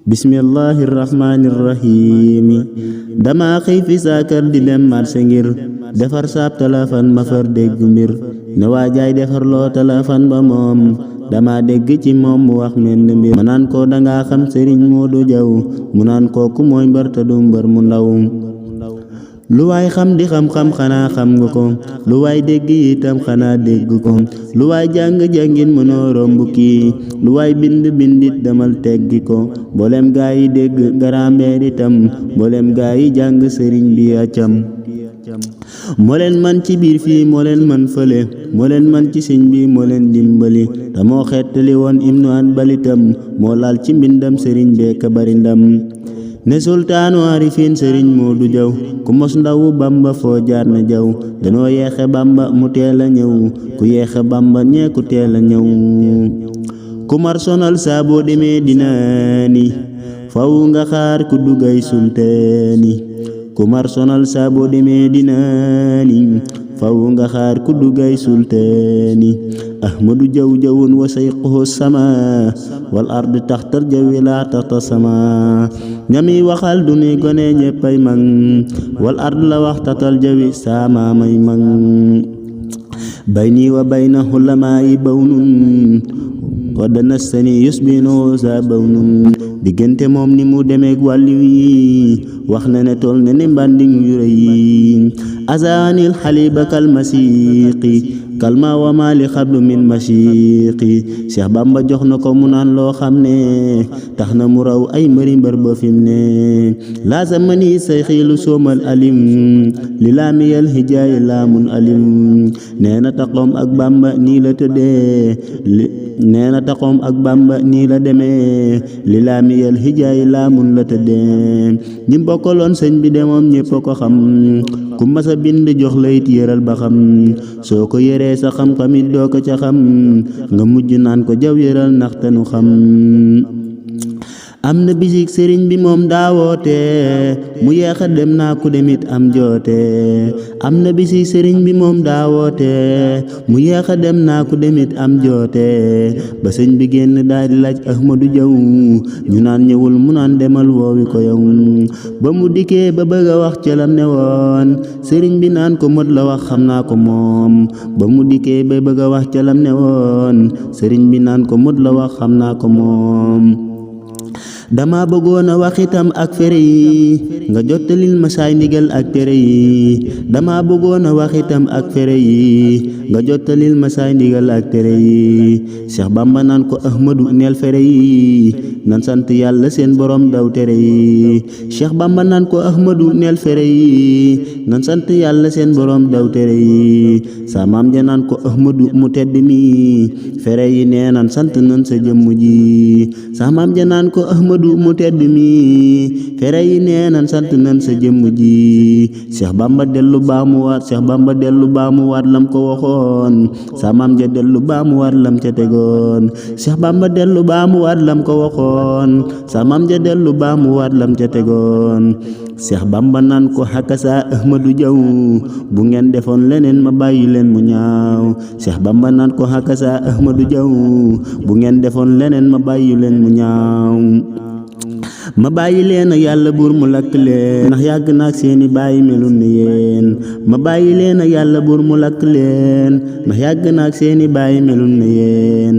bismillahirrahmanirrahim. dama xëy fi saa kër di dem marché ngir defar saab téléphone ma far dégg mbir ne waajaay defar loo téléphone ba moom dama dégg ci moom mu wax menn mbir ma naan ko danga xam sëriñ Moodu Jaw mu naan kooku mooy mbër te du mbër mu ndaw lu waay xam di xam-xam xanaa xam nga ko lu waay dégg itam xanaa dégg ko lu waay jàng-jàngin mënoo romb kii lu waay bind bindit demal teggi ko mboolem gaa yi dégg garaambeer itam mboolem gaa yi jàng sëriñ bi acam moo leen man ci biir fii moo leen man fële moo leen man ci sëñ bi moo leen dimbali te moo xettali woon Ibnu Hanbal itam moo laal ci mbindam sëriñ beeka bari ndam ne sultaanu arifin sëriñ Moodu Jaw ku mos ndawu Bamba foo jaar na jaw danoo yeexe Bamba mu teel a ñëw ku yeexe Bamba ñee ku teel a ñëw ku mar sonal saa boo demee dinaani faw nga xaar ku duggay sultaani ku mar sonal saa boo demee dinaani faw nga xaar ku duggay sultaani Ahmadu Jaw jawun wa sayquhu sama wal ard taxtal jawi laa taxta sama ñami waxal du ni gone ñeppay mag wal ard la wax taxtal jawi sama may mag bayni wa bayna xulamaayi bawnun wa danastani yusbinu sa bawnun diggante moom ni mu demeek wàlliw yi wax na ne tool ne ni mbànding yu rëy yi azaanil xaliba kal masiqi kalma wa mali xablu min mashiqi Cheikh Bamba jox na ko mu naan loo xam ne tax na mu raw ay mbëri mbër ba fim ne lazamani say xiilu soomal alim li laamiyal hijaay laamun alim nee na taxoom ak Bamba nii la tëddee nee na taxoom ak Bamba nii la demee li laamiyal hijaay laamun la tëddee ñi bokkaloon sëñ bi demoom ñépp a ko xam ku masa bind jox la it yëral ba xam soo ko yëree sa xam-xam it doo ko ca xam nga mujj naan ko jaw yëral ndaxte nu xam am na bisik sëriñ bi moom daawoote mu yeex a dem naa ku demit am joote am na bisik sëriñ bi moom daawoote mu yeex a dem naa ku demit am joote ba sëñ bi génn daal di laaj Ahmadu Jaw ñu naan ñëwul mu naan demal woowi ko yow ba mu dikkee ba bëgg a wax ca lam ne woon sëriñ bi naan ko mot la wax xam naa ko moom ba mu dikkee ba bëgg a wax ca lam ne woon sëriñ bi naan ko mot la wax xam naa ko moom dama bëggoon a wax itam ak fere yi nga jottalil ma saay ndigal ak tere yi dama bëggoon a wax itam ak fere yi nga jottalil ma saay ndigal ak tere yi Cheikh Bamba naan ko Ahmadu neel fere yi nan sant yàlla seen borom daw tere yi Cheikh Bamba naan ko Ahmadu neel fere yi nan sant yàlla seen borom daw tere yi sa maam ja naan ko Ahmadu mu tedd mi fere yi nee nan sant nan sa jëmm ji sa maam ja naan ko Ahmadu mu tedd mi fere yi nee nan sant nan sa jëmm ji Cheikh Bamba dellu baamuwaat Cheikh Bamba dellu baamuwaat lam ko waxoon sa maam ja dellu baamuwaat lam ca tegoon Cheikh Bamba dellu baamuwaat lam ko waxoon sa maam ja dellu baamuwaat lam ca tegoon Cheikh Bamba naan ko hakasa Ahmadu Jaw bu ngeen defoon leneen ma bàyyi leen mu ñaaw Cheikh Bamba naan ko hakasa Ahmadu Jaw bu ngeen defoon leneen ma bàyyi leen mu ñaaw ma bàyyi leen ak yàlla buur mu lakk leen ndax yàgg naak seeni bàyyi melul ni yéen ma bàyyi leen ak yàlla buur mu lakk leen ndax yàgg naak seeni bàyyi melul ni yéen